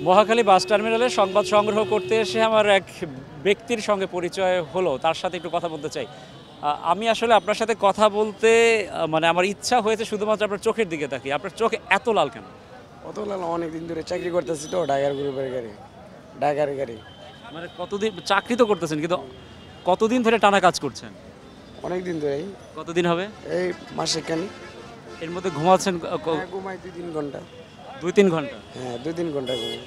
মহাখালী বাস টার্মিনালে সংবাদ সংগ্রহ করতে এসে আমার এক ব্যক্তির সঙ্গে পরিচয় হলো, তার সাথে একটু কথা বলতে চাই। আমি আসলে আপনার সাথে কথা বলতে মানে আমার ইচ্ছা হয়েছে শুধুমাত্র আপনার চোখের দিকে তাকিয়ে। আপনার চোখ এত লাল কেন? অত লাল অনেকদিন ধরে চাকরি করতেছি তো, ডাইগার গ্রুপের গাড়ি, ডাইগারের গাড়ি। মানে কতদিন চাকরি তো করতেছেন, কিন্তু কতদিন ধরে টানা কাজ করছেন? অনেক দিন ধরেই, কতদিন হবে? এই মাসে খানি। এর মধ্যে ঘুমাচ্ছেন ঘুমাই 2-3 ঘন্টা। 2-3 ঘন্টা? হ্যাঁ, 2-3 ঘন্টা ঘুমাই।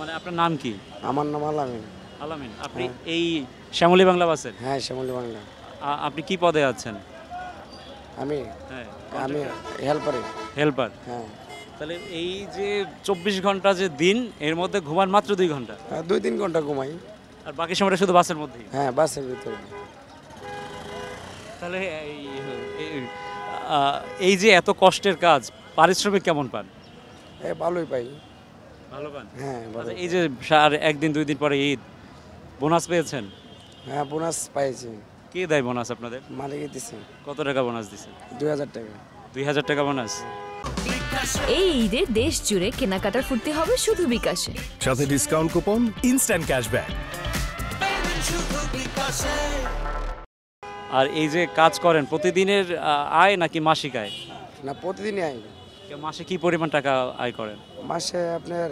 মানে আপনার নাম কি? আমার নাম আলামিন। আলামিন। আপনি এই শ্যামলী বাংলা বাসের? হ্যাঁ, শ্যামলী বাংলা। আপনি কি পদে আছেন? আমি হ্যাঁ, আমি হেল্পারে। হেল্পার। হ্যাঁ, তাহলে এই যে 24 ঘন্টা যে দিন, এর মধ্যে ঘুমান মাত্র 2 ঘন্টা, 2-3 ঘন্টা ঘুমাই। আর বাকি সময়টা শুধু বাসের মধ্যেই? হ্যাঁ, বাসের ভিতরে। তাহলে এই যে এত কষ্টের কাজ, পারিশ্রমিক কেমন পান? ভালোই পাই। ভালো পান? হ্যাঁ, ভালো। আচ্ছা, এই যে আর একদিন 2 দিন পরে ঈদ, বোনাস পেয়েছেন? হ্যাঁ, বোনাস পাইছি। কে দেয় বোনাস আপনাদের? মালিকই দিছে। কত টাকা বোনাস দিছে? 2000 টাকা। 2000 টাকা বোনাস। এই ঈদে দেশ জুড়ে কেনাকাটার ফুর্তি হবে শুধু বিকাশে। সাথে ডিসকাউন্ট কুপন, ইনস্ট্যান্ট ক্যাশব্যাক। আর এই যে কাজ করেন, প্রতিদিনের আয় নাকি মাসিক আয়? না, প্রতিদিনই আই। মাসে কি পরিমাণ টাকা আয় করেন? মাসে আপনার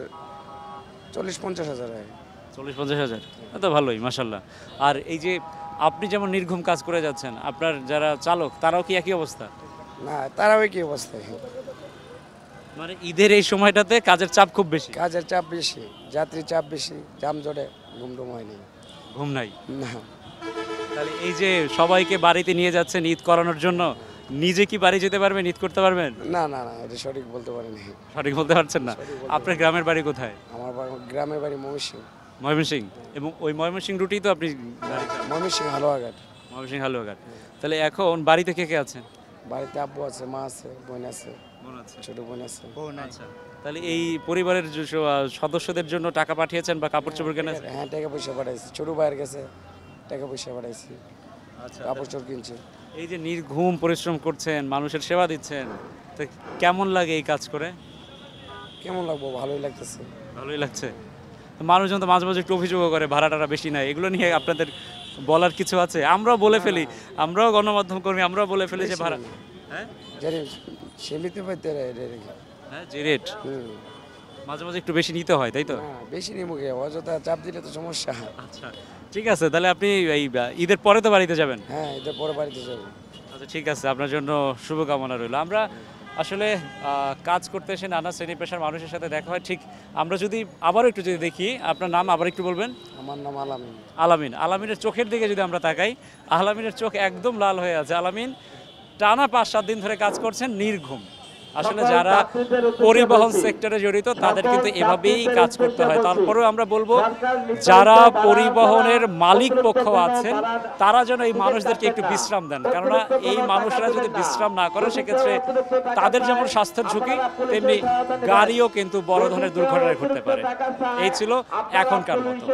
40-50 হাজার আয়। 40-50 হাজার? তো ভালোই, মাশাল্লাহ। আর এই যে আপনি যেমন নির্ঘুম কাজ করে যাচ্ছেন, আপনার যারা চালক তারাও কি একই অবস্থা? না, তারাও কি অবস্থায়। মানে ঈদের এই সময়টাতে কাজের চাপ খুব বেশি? কাজের চাপ বেশি, যাত্রীর চাপ বেশি, জামজটে ঘুমটুম হয়নি। ঘুম নাই? না। তাহলে এই যে সবাইকে বাড়িতে নিয়ে যাচ্ছেন ঈদ করানোর জন্য, নিজে কি বাড়ি যেতে পারবেন, ঈদ করতে পারবেন? না না না, এটা সঠিক বলতে পারিনি। সঠিক বলতে পারছেন না? আপনার গ্রামের বাড়ি কোথায়? আমার গ্রামের বাড়ি ময়মনসিংহ। ময়মনসিংহ? এবং ওই ময়মনসিংহ রুটেই তো আপনি? ময়মনসিংহ হালুয়াঘাট। ময়মনসিংহ হালুয়াঘাট। তাহলে এখন বাড়িতে কে কে আছেন? বাড়িতে আব্বু আছে, মা আছে, বোন আছে, ছোট বোন আছে। আচ্ছা, তাহলে এই পরিবারের যে সদস্যদের জন্য টাকা পাঠিয়েছেন বা কাপড় চোপড় কেনা? হ্যাঁ, টাকা পয়সা পাঠাইছি, ছোট ভাইয়ের কাছে টাকা পয়সা পাঠাইছি। আচ্ছা, কাপড় চোপড় কিনছে। এই যে নির্ঘুম পরিশ্রম করছেন, মানুষের সেবা দিচ্ছেন, তো কেমন লাগে এই কাজ করে? কেমন লাগবো, ভালোই লাগতেছে। ভালোই লাগছে। তো মানুষজন তো মাঝে মাঝে একটু অভিযোগও করে ভাড়া টাড়া বেশি নাই, এগুলো নিয়ে আপনাদের বলার কিছু আছে? আমরাও বলে ফেলি, আমরাও গণমাধ্যম কর্মী, আমরাও বলে ফেলি যে ভাড়া। হ্যাঁ, জানি সীমিত পাইতে হ্যাঁ, যে রেট মাঝে মাঝে একটু বেশি নিতে হয়, তাই তো? বেশি নিমুখে অযথা চাপ দিলে তো সমস্যা। আচ্ছা, ঠিক আছে। তাহলে আপনি এই ঈদের পরে তো বাড়িতে যাবেন? হ্যাঁ, এদের পরে বাড়িতে যাবো। আচ্ছা, ঠিক আছে, আপনার জন্য শুভকামনা রইল। আমরা আসলে কাজ করতে এসে নানা শ্রেণী পেশার মানুষের সাথে দেখা হয়। ঠিক আমরা যদি আবারও একটু যদি দেখি, আপনার নাম আবার একটু বলবেন? আমার নাম আলামিন। আলামিন। আলামিনের চোখের দিকে যদি আমরা তাকাই, আলামিনের চোখ একদম লাল হয়ে আছে। আলামিন টানা 5-7 দিন ধরে কাজ করছেন নির্ঘুম। আসলে যারা পরিবহন সেক্টরে জড়িত তাদের কিন্তু এভাবেই কাজ করতে হয়। তারপরেও আমরা বলবো, যারা পরিবহনের মালিক পক্ষ আছেন তারা যেন এই মানুষদেরকে একটু বিশ্রাম দেন, কেননা এই মানুষরা যদি বিশ্রাম না করে সেক্ষেত্রে তাদের যেমন স্বাস্থ্যের ঝুঁকি, তেমনি গাড়িও কিন্তু বড় ধরনের দুর্ঘটনায় ঘটতে পারে। এই ছিল এখনকার মতো।